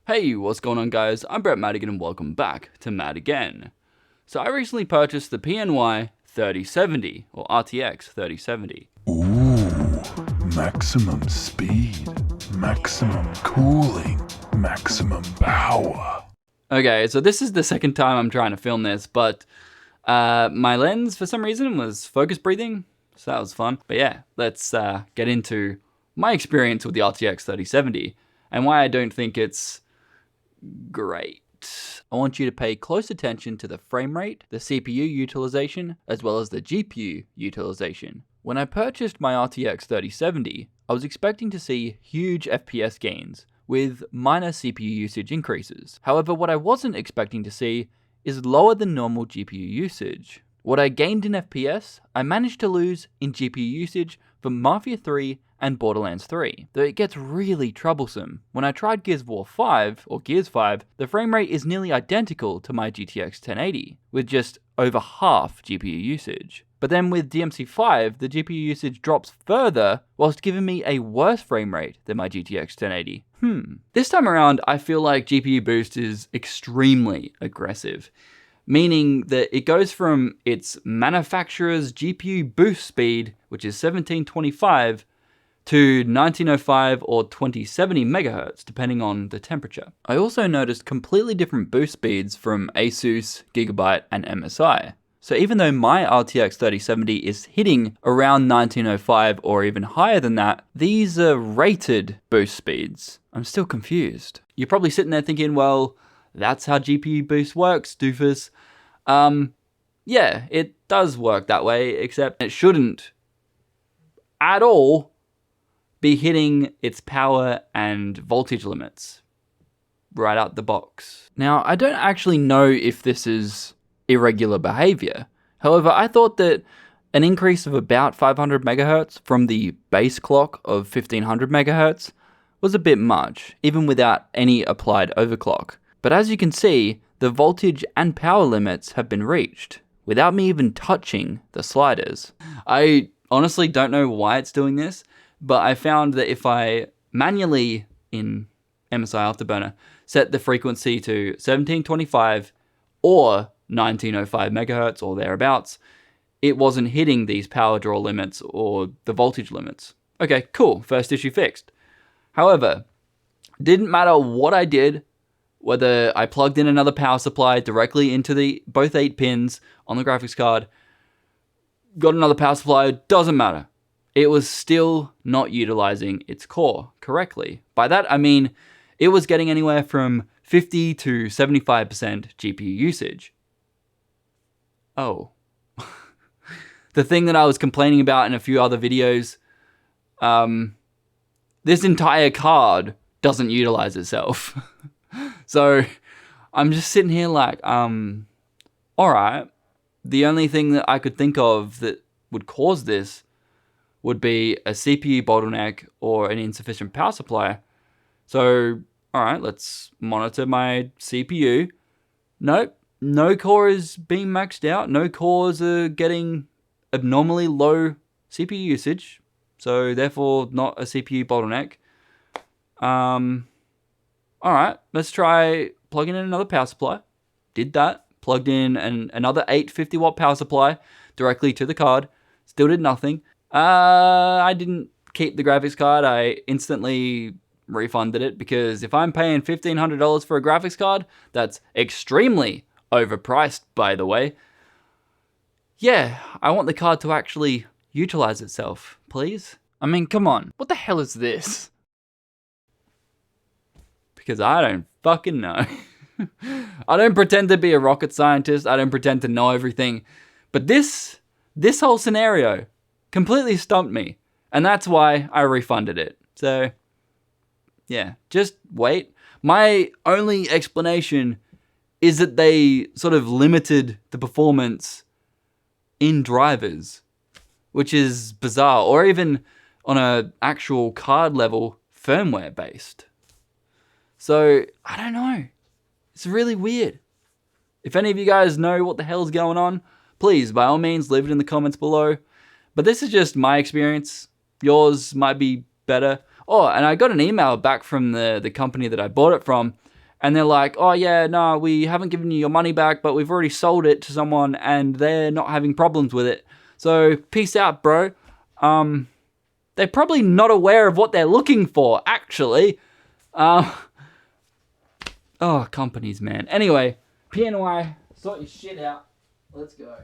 Hey, what's going on guys? I'm Brett Madigan and welcome back to Mad Again. So I recently purchased the PNY 3070, or RTX 3070. Ooh, maximum speed, maximum cooling, maximum power. Okay, so this is the second time I'm trying to film this, but my lens for some reason was focus breathing, so that was fun. But yeah, let's get into my experience with the RTX 3070 and why I don't think it's great. I want you to pay close attention to the frame rate, the CPU utilization, as well as the GPU utilization. When I purchased my RTX 3070, I was expecting to see huge FPS gains with minor CPU usage increases. However, what I wasn't expecting to see is lower than normal GPU usage. What I gained in FPS, I managed to lose in GPU usage for Mafia III and Borderlands 3, though it gets really troublesome. When I tried Gears 5, the frame rate is nearly identical to my GTX 1080, with just over half GPU usage. But then with DMC5, the GPU usage drops further, whilst giving me a worse frame rate than my GTX 1080. This time around, I feel like GPU boost is extremely aggressive, meaning that it goes from its manufacturer's GPU boost speed, which is 1725, to 1905 or 2070 MHz, depending on the temperature. I also noticed completely different boost speeds from Asus, Gigabyte, and MSI. So even though my RTX 3070 is hitting around 1905 or even higher than that, these are rated boost speeds. I'm still confused. You're probably sitting there thinking, well, that's how GPU boost works, doofus. Yeah, it does work that way, except it shouldn't at all be hitting its power and voltage limits right out the box. Now, I don't actually know if this is irregular behavior. However, I thought that an increase of about 500 megahertz from the base clock of 1500 megahertz was a bit much, even without any applied overclock. But as you can see, the voltage and power limits have been reached without me even touching the sliders. I honestly don't know why it's doing this, but I found that if I manually, in MSI Afterburner, set the frequency to 1725 or 1905 megahertz or thereabouts, it wasn't hitting these power draw limits or the voltage limits. Okay, cool, first issue fixed. However, didn't matter what I did, whether I plugged in another power supply directly into both 8 pins on the graphics card, got another power supply, doesn't matter. It was still not utilizing its core correctly. By that, I mean it was getting anywhere from 50 to 75% GPU usage. Oh. The thing that I was complaining about in a few other videos, this entire card doesn't utilize itself. So I'm just sitting here like, alright, the only thing that I could think of that would cause this would be a CPU bottleneck or an insufficient power supply. So, alright, let's monitor my CPU. Nope, no core is being maxed out. No cores are getting abnormally low CPU usage. So, therefore, not a CPU bottleneck. Alright, let's try plugging in another power supply. Did that. Plugged in another 850 watt power supply directly to the card. Still did nothing. I didn't keep the graphics card. I instantly refunded it because if I'm paying $1,500 for a graphics card, that's extremely overpriced, by the way. Yeah, I want the card to actually utilize itself, please. I mean, come on. What the hell is this? Because I don't fucking know. I don't pretend to be a rocket scientist. I don't pretend to know everything. But this whole scenario completely stumped me. And that's why I refunded it. So, yeah, just wait. My only explanation is that they sort of limited the performance in drivers, which is bizarre. Or even on an actual card level, firmware based. So, I don't know. It's really weird. If any of you guys know what the hell's going on, please, by all means, leave it in the comments below. But this is just my experience. Yours might be better. Oh, and I got an email back from the company that I bought it from, and they're like, oh yeah, no, we haven't given you your money back, but we've already sold it to someone and they're not having problems with it. So peace out, bro. They're probably not aware of what they're looking for, actually. Oh, companies, man. Anyway, PNY, sort your shit out. Let's go.